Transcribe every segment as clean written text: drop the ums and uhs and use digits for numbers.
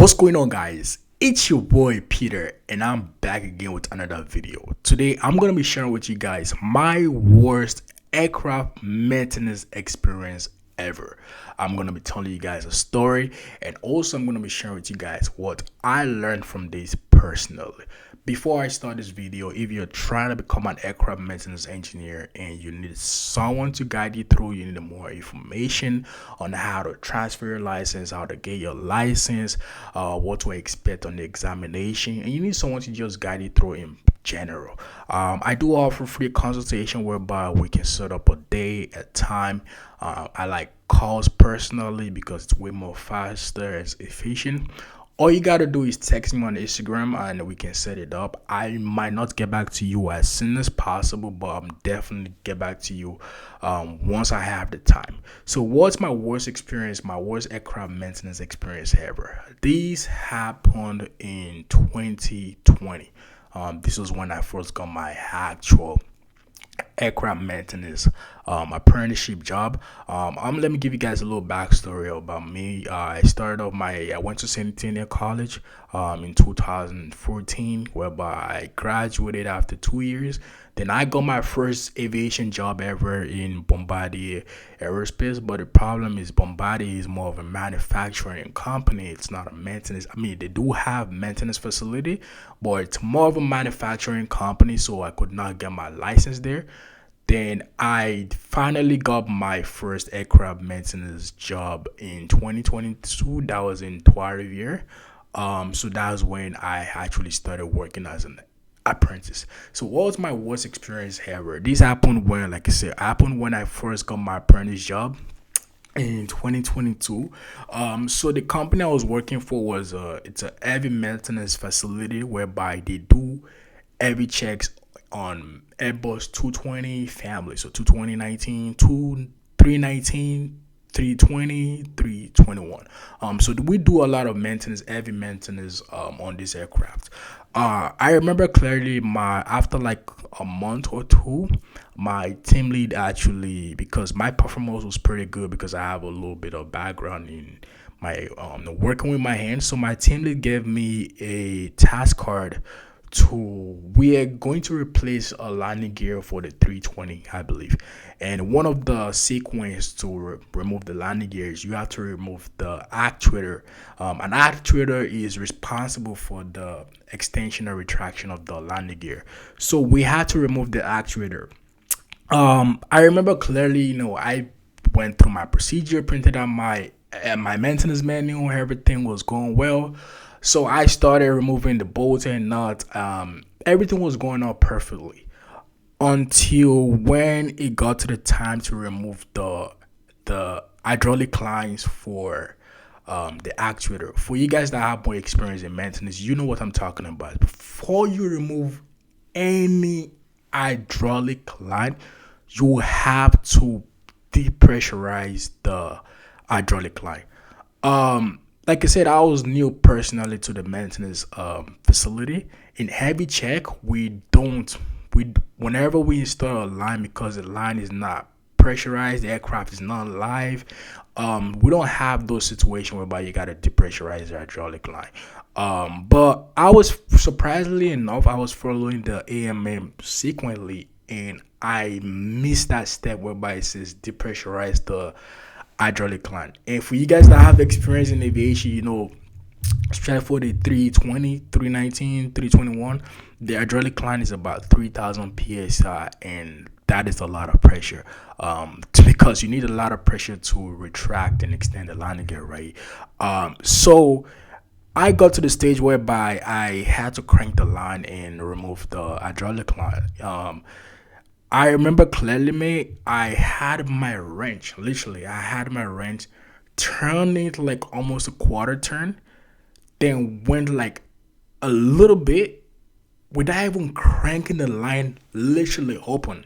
What's going on, guys? It's your boy Peter, and I'm back again with another video. Today I'm gonna be sharing with you guys my worst aircraft maintenance experience ever. I'm gonna be telling you guys a story, and also I'm gonna be sharing with you guys what I learned from this personally. Before I start this video, if you're trying to become an aircraft maintenance engineer and you need someone to guide you through, you need more information on how to transfer your license, how to get your license, what to expect on the examination, and you need someone to just guide you through in general. I do offer free consultation whereby we can set up a day, a time. I like calls personally because it's way more faster, it's efficient. All you gotta do is text me on Instagram and we can set it up. I might not get back to you as soon as possible, but I'm definitely get back to you once I have the time. So what's my worst experience, my worst aircraft maintenance experience ever? These happened in 2020. This was when I first got my actual aircraft maintenance apprenticeship job. Let me give you guys a little backstory about me. I went to St. Etienne College in 2014, whereby I graduated after 2 years. Then I got my first aviation job ever in Bombardier Aerospace, but the problem is Bombardier is more of a manufacturing company. It's not a maintenance. I mean, they do have maintenance facility, but it's more of a manufacturing company, so I could not get my license there. Then I finally got my first aircraft maintenance job in 2022. That was in Trois-Rivières. So that was when I actually started working as an apprentice. So what was my worst experience ever? This happened when, like I said, when I first got my apprentice job in 2022. So the company I was working for was it's a heavy maintenance facility whereby they do heavy checks on Airbus 220 family. So 220-19, 319, 320, 321. So we do a lot of maintenance, heavy maintenance on this aircraft. I remember clearly after like a month or two, my team lead actually, because my performance was pretty good because I have a little bit of background in my working with my hands. So my team lead gave me a task card we are going to replace a landing gear for the 320, I believe. And one of the sequence to remove the landing gear is you have to remove the actuator. An actuator is responsible for the extension or retraction of the landing gear. So we had to remove the actuator. I remember clearly, I went through my procedure, printed out my maintenance manual, everything was going well. So I started removing the bolts and nuts. Everything was going on perfectly until when it got to the time to remove the hydraulic lines for the actuator. For you guys that have more experience in maintenance, you know what I'm talking about. Before you remove any hydraulic line, you have to depressurize the hydraulic line. Like I said, I was new personally to the maintenance facility. In heavy check, whenever we install a line, because the line is not pressurized, the aircraft is not live, we don't have those situations whereby you gotta depressurize the hydraulic line. But I was, surprisingly enough, I was following the AMM sequentially, and I missed that step whereby it says depressurize the hydraulic line. And for you guys that have experience in aviation, especially for the 320, 319, 321, the hydraulic line is about 3,000 psi, and that is a lot of pressure. Because you need a lot of pressure to retract and extend the landing gear, right? So I got to the stage whereby I had to crank the line and remove the hydraulic line. I remember clearly, mate, I had my wrench turn it like almost a quarter turn, then went like a little bit without even cranking the line literally open.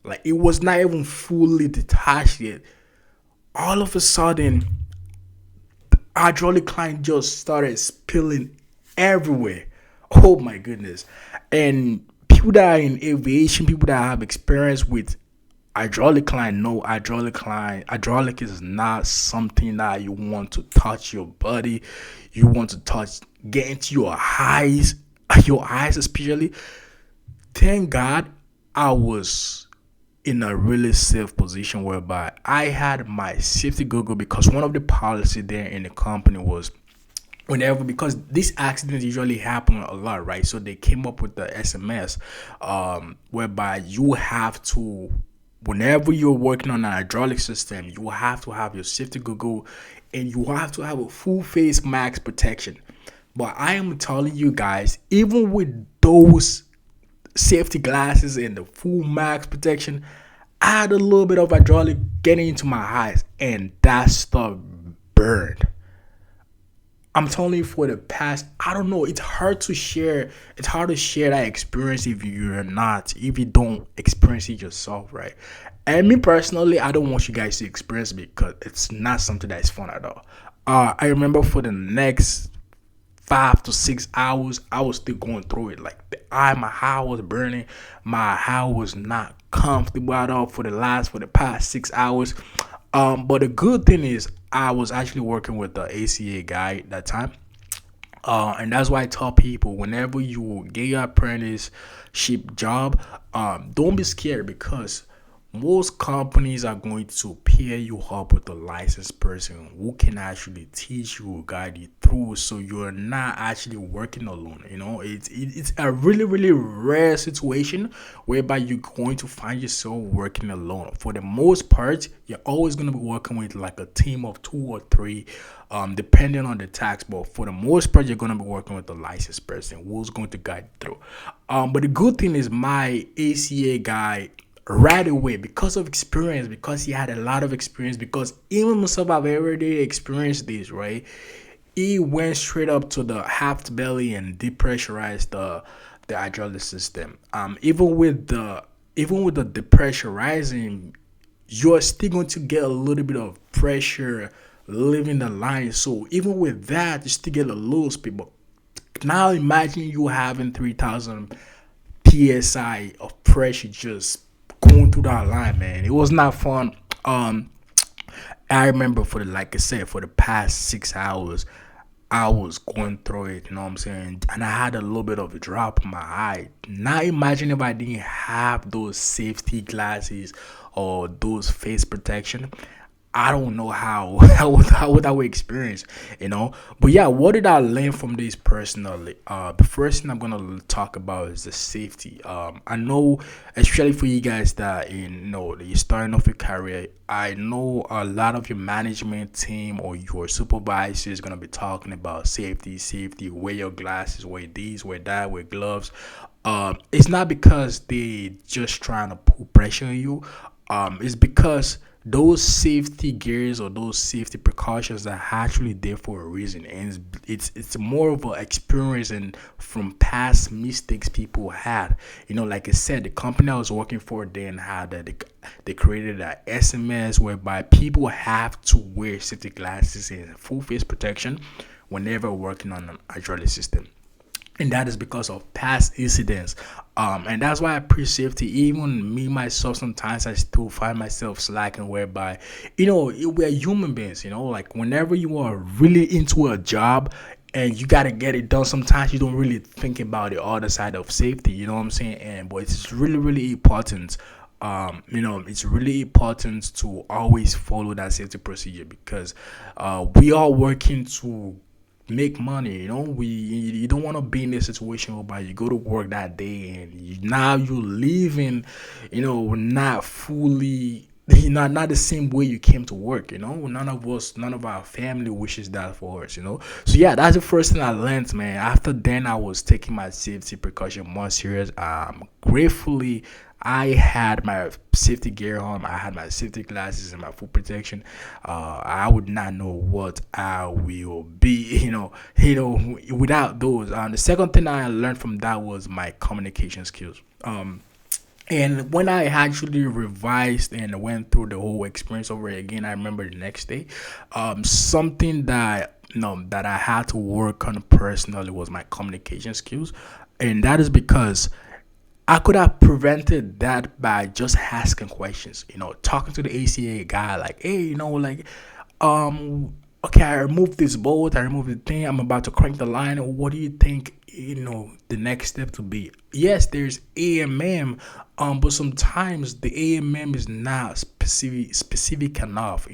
Like it was not even fully detached yet. All of a sudden, the hydraulic line just started spilling everywhere. Oh my goodness. And people that are in aviation, people that have experience with Hydraulic line, no, hydraulic is not something that you want to touch your body. You want to touch, get into your eyes especially. Thank God I was in a really safe position whereby I had my safety Google, because one of the policy there in the company was whenever, because these accidents usually happen a lot, right? So they came up with the SMS, whereby you have to, whenever you're working on an hydraulic system, you have to have your safety Google, and you have to have a full face mask protection. But I am telling you guys, even with those safety glasses and the full max protection, I had a little bit of hydraulic getting into my eyes, and that stuff burned. I'm telling you, for the past, I don't know, it's hard to share. It's hard to share that experience if you don't experience it yourself, right? And me personally, I don't want you guys to experience it because it's not something that is fun at all. I remember for the next 5 to 6 hours, I was still going through it. Like my eye was burning, my eye was not comfortable at all for the past 6 hours. But the good thing is, I was actually working with the ACA guy at that time. And that's why I tell people, whenever you get your apprenticeship job, don't be scared, because most companies are going to pair you up with a licensed person who can actually teach you, guide you through, so you're not actually working alone. It's a really, really rare situation whereby you're going to find yourself working alone. For the most part, you're always going to be working with like a team of 2 or 3, depending on the tax. But for the most part, you're going to be working with a licensed person who's going to guide you through. But the good thing is, my ACA guy, right away, because of experience, because he had a lot of experience, because even myself, I've already experienced this, right? He went straight up to the half belly and depressurized the hydraulic system. Even with the depressurizing, you're still going to get a little bit of pressure leaving the line. So even with that, you still get a little speed. But now imagine you having 3,000 psi of pressure just going through that line, man. It was not fun. I remember, like I said, for the past 6 hours, I was going through it, you know what I'm saying? And I had a little bit of a drop in my eye. Now imagine if I didn't have those safety glasses or those face protection. I don't know how would I would experience, But yeah, what did I learn from this personally? The first thing I'm gonna talk about is the safety. I know, especially for you guys that you're starting off your career. I know a lot of your management team or your supervisor is gonna be talking about safety. Wear your glasses, wear these, wear that, wear gloves. It's not because they just trying to put pressure on you. It's because those safety gears or those safety precautions are actually there for a reason, and it's more of an experience and from past mistakes people had. Like I said, the company I was working for then had they created an SMS whereby people have to wear safety glasses and full face protection whenever working on an hydraulic system, and that is because of past incidents. And that's why I preach safety. Even me myself, sometimes I still find myself slacking, whereby we're human beings. Like whenever you are really into a job and you got to get it done, sometimes you don't really think about the other side of safety, you know what I'm saying? And but it's really, really important. It's really important to always follow that safety procedure, because we are working to make money. You don't want to be in a situation whereby you go to work that day and now you're leaving, not fully, not the same way you came to work. None of our family wishes that for us. So yeah, that's the first thing I learned, man. After then, I was taking my safety precaution more serious. Gratefully, I had my safety gear on. I had my safety glasses and my full protection. I would not know what I will be, without those. The second thing I learned from that was my communication skills. And when I actually revised and went through the whole experience over again, I remember the next day, something that that I had to work on personally was my communication skills, and that is because I could have prevented that by just asking questions, talking to the ACA guy, like, hey, okay, I removed this bolt, I removed the thing, I'm about to crank the line. What do you think, the next step to be? Yes, there's AMM, but sometimes the AMM is not specific enough,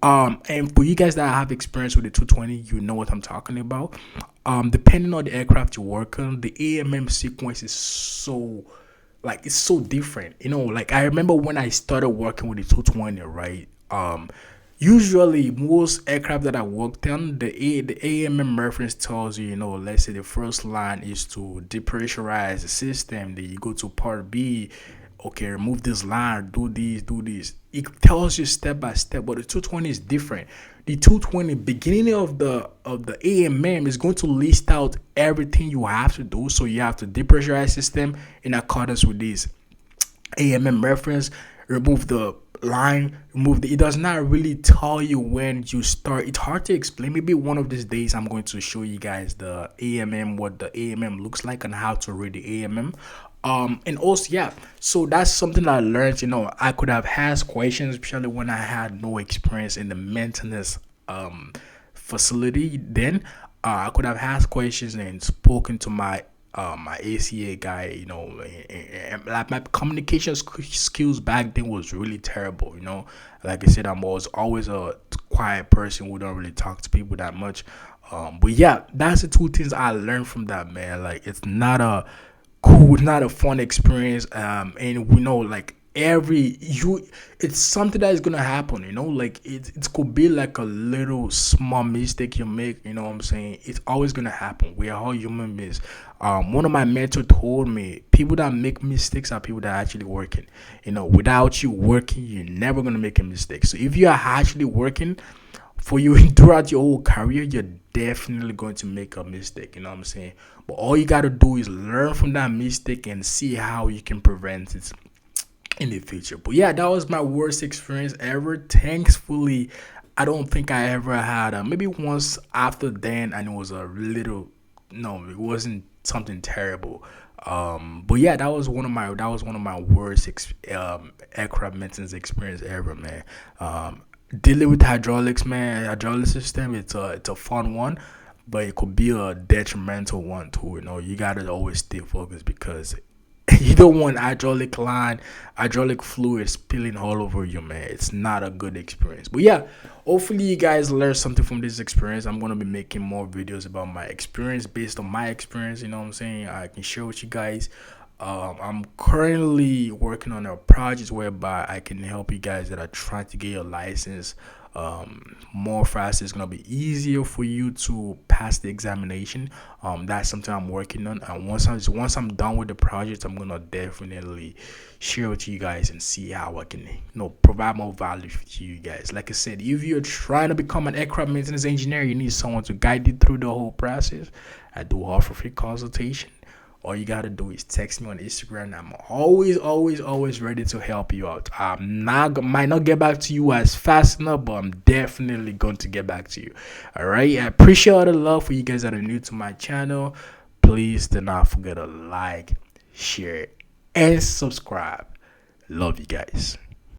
and for you guys that have experience with the 220, you know what I'm talking about. Depending on the aircraft you work on, the AMM sequence is so, like, it's so different. Like, I remember when I started working with the 220, right? Usually most aircraft that I worked on, the AMM reference tells you, let's say the first line is to depressurize the system. Then you go to part B. Okay, remove this line, do this, do this. It tells you step by step, but the 220 is different. The 220 beginning of the AMM is going to list out everything you have to do. So you have to depressurize system in accordance with this AMM reference, remove the line, it does not really tell you when you start. It's hard to explain. Maybe one of these days I'm going to show you guys the AMM, what the AMM looks like and how to read the AMM. And also, yeah, so that's something I learned. I could have asked questions, especially when I had no experience in the maintenance facility. Then I could have asked questions and spoken to my ACA guy. And like, my communication skills back then was really terrible. Like I said, I was always a quiet person who don't really talk to people that much. But yeah, that's the two things I learned from that, man. Like, it's not a cool, it's not a fun experience. And we know, like, it's something that is gonna happen. Like, it could be like a little small mistake you make. You know what I'm saying? It's always gonna happen. We are all human beings. One of my mentors told me, people that make mistakes are people that are actually working. Without you working, you're never gonna make a mistake. So if you are actually working, for you throughout your whole career, you're definitely going to make a mistake. You know what I'm saying? But all you gotta do is learn from that mistake and see how you can prevent it in the future. But yeah, that was my worst experience ever. Thankfully, I don't think I ever had maybe once after then, and it was a little, no, it wasn't something terrible. But yeah, that was one of my worst aircraft maintenance experience ever, man. Dealing with hydraulics, man, hydraulic system, it's a fun one, but it could be a detrimental one too. You gotta always stay focused, because you don't want hydraulic fluid spilling all over you, man. It's not a good experience. But yeah, hopefully you guys learned something from this experience. I'm gonna be making more videos about my experience, based on my experience. You know what I'm saying? I can share with you guys. I'm currently working on a project whereby I can help you guys that are trying to get your license more fast. It's gonna be easier for you to pass the examination. That's something I'm working on, and once I'm done with the project, I'm gonna definitely share with you guys and see how I can provide more value to you guys. Like I said, if you're trying to become an aircraft maintenance engineer, you need someone to guide you through the whole process. I do offer free consultation. All you gotta do is text me on Instagram. I'm always ready to help you out. Might not get back to you as fast enough, but I'm definitely going to get back to you. All right. I appreciate all the love for you guys that are new to my channel. Please do not forget to like, share, and subscribe. Love you guys.